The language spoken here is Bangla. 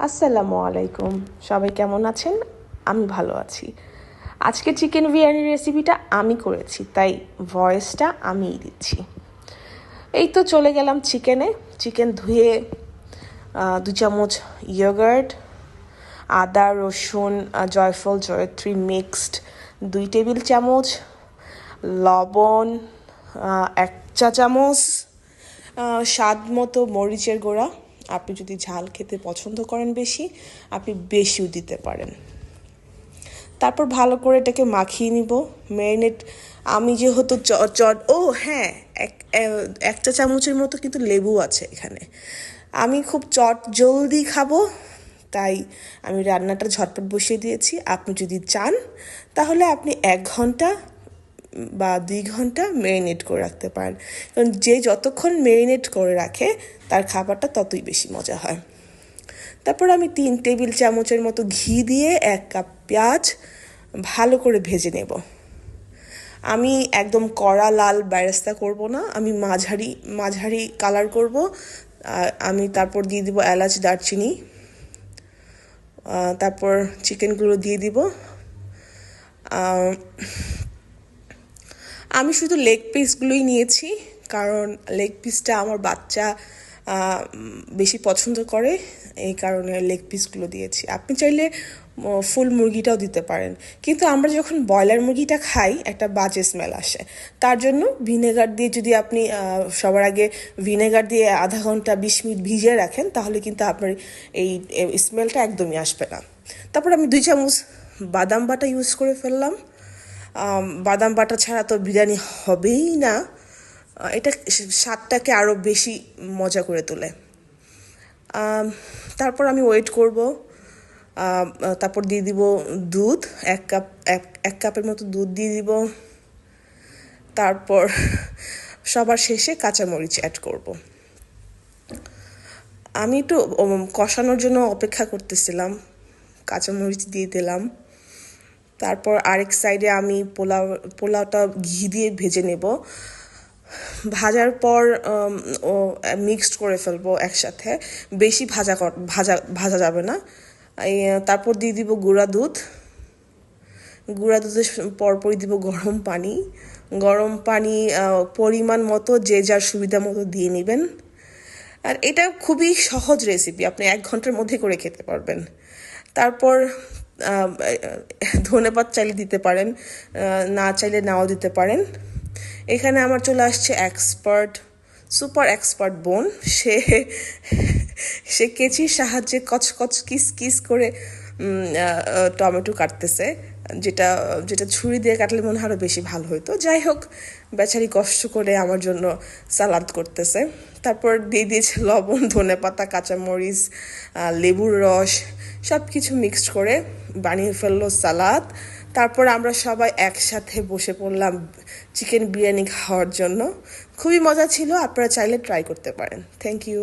আসসালামু আলাইকুম, সবাই কেমন আছেন? আমি ভালো আছি। আজকে চিকেন বিরিয়ানি রেসিপিটা আমি করেছি, তাই ভয়েসটা আমিই দিচ্ছি। এই তো চলে গেলাম চিকেন ধুয়ে 2 চামচ ইয়োগার্ট, আদা রসুন জয়ফল জয়ত্রী মিক্সড 2 টেবিল চামচ, লবণ 1 চা চামচ, স্বাদ মতো মরিচের গুঁড়া। আপনি যদি ঝাল খেতে পছন্দ করেন বেশি, আপনি বেশিও দিতে পারেন। তারপর ভালো করে এটাকে মাখিয়ে নিব। ম্যারিনেট আমি যেহেতু হ্যাঁ, এক চা চামচের মতো কিন্তু লেবু আছে এখানে। আমি খুব জলদি খাবো, তাই আমি রান্নাটা ঝটপট বসিয়ে দিয়েছি। আপনি যদি চান তাহলে আপনি 1 ঘন্টা বা 2 ঘন্টা ম্যারিনেট করে রাখতে পারেন, কারণ যতক্ষণ ম্যারিনেট করে রাখে তার খাবারটা ততই বেশি মজা হয়। তারপর আমি 3 টেবিল চামচের মতো ঘি দিয়ে 1 কাপ পেঁয়াজ ভালো করে ভেজে নেব। আমি একদম কড়া লাল বেরেস্তা করব না, আমি মাঝারি কালার করব। আমি তারপর দিয়ে দিব এলাচ দারচিনি, তারপর চিকেনগুলো দিয়ে দিব। আমি শুধু লেগ পিসগুলোই নিয়েছি, কারণ লেগ পিসটা আমার বাচ্চা বেশি পছন্দ করে, এই কারণে লেগ পিসগুলো দিয়েছি। আপনি চাইলে ফুল মুরগিটাও দিতে পারেন, কিন্তু আমরা যখন ব্রয়লার মুরগিটা খাই একটা বাজে স্মেল আসে। তার জন্য ভিনেগার দিয়ে যদি আপনি সবার আগে ভিনেগার দিয়ে আধা ঘন্টা 20 মিনিট ভিজিয়ে রাখেন, তাহলে কিন্তু আপনার এই স্মেলটা একদমই আসবে না। তারপর আমি 2 চামচ বাদাম বাটা ইউজ করে ফেললাম। বাদাম বাটা ছাড়া তো বিরিয়ানি হবেই না, এটা স্বাদটাকে আরও বেশি মজা করে তোলে। তারপর আমি ওয়েট করব। তারপর দিয়ে দিব দুধ, 1 কাপের মতো দুধ দিয়ে দিব। তারপর সবার শেষে কাঁচামরিচ অ্যাড করব। আমি একটু কষানোর জন্য অপেক্ষা করতেছিলাম, কাঁচামরিচ দিয়ে দিলাম। তারপর আরেক সাইডে আমি পোলাওটা ঘি দিয়ে ভেজে নেব। ভাজার পর মিক্সড করে ফেলবো একসাথে, বেশি ভাজা যাবে না। তারপর দিয়ে দিব গুঁড়া দুধের পরপরই দিব গরম পানি পরিমাণ মতো যে যার সুবিধা মতো দিয়ে নেবেন। আর এটা খুবই সহজ রেসিপি, আপনি 1 ঘন্টার মধ্যে করে খেতে পারবেন। তারপর ধনেপাতা চাইলে দিতে পারেন, না চাইলে নাও দিতে পারেন। এখানে আমার চলে আসছে সুপার এক্সপার্ট বোন, সে কেচির সাহায্যে কচকচ কিস করে টমেটো কাটতেছে, যেটা ছুরি দিয়ে কাটলে মনে হয় আরও বেশি ভালো হতো। যাই হোক, বেচারি কষ্ট করে আমার জন্য সালাদ করতেছে। তারপর দিয়ে দিয়েছে লবণ, ধনেপাতা, কাঁচামরিচ, লেবুর রস, সব কিছু মিক্সড করে বানিয়ে ফেললো সালাদ। তারপর আমরা সবাই একসাথে বসে পড়লাম চিকেন বিরিয়ানি খাওয়ার জন্য। খুবই মজা ছিল, আপনারা চাইলে ট্রাই করতে পারেন। Thank you.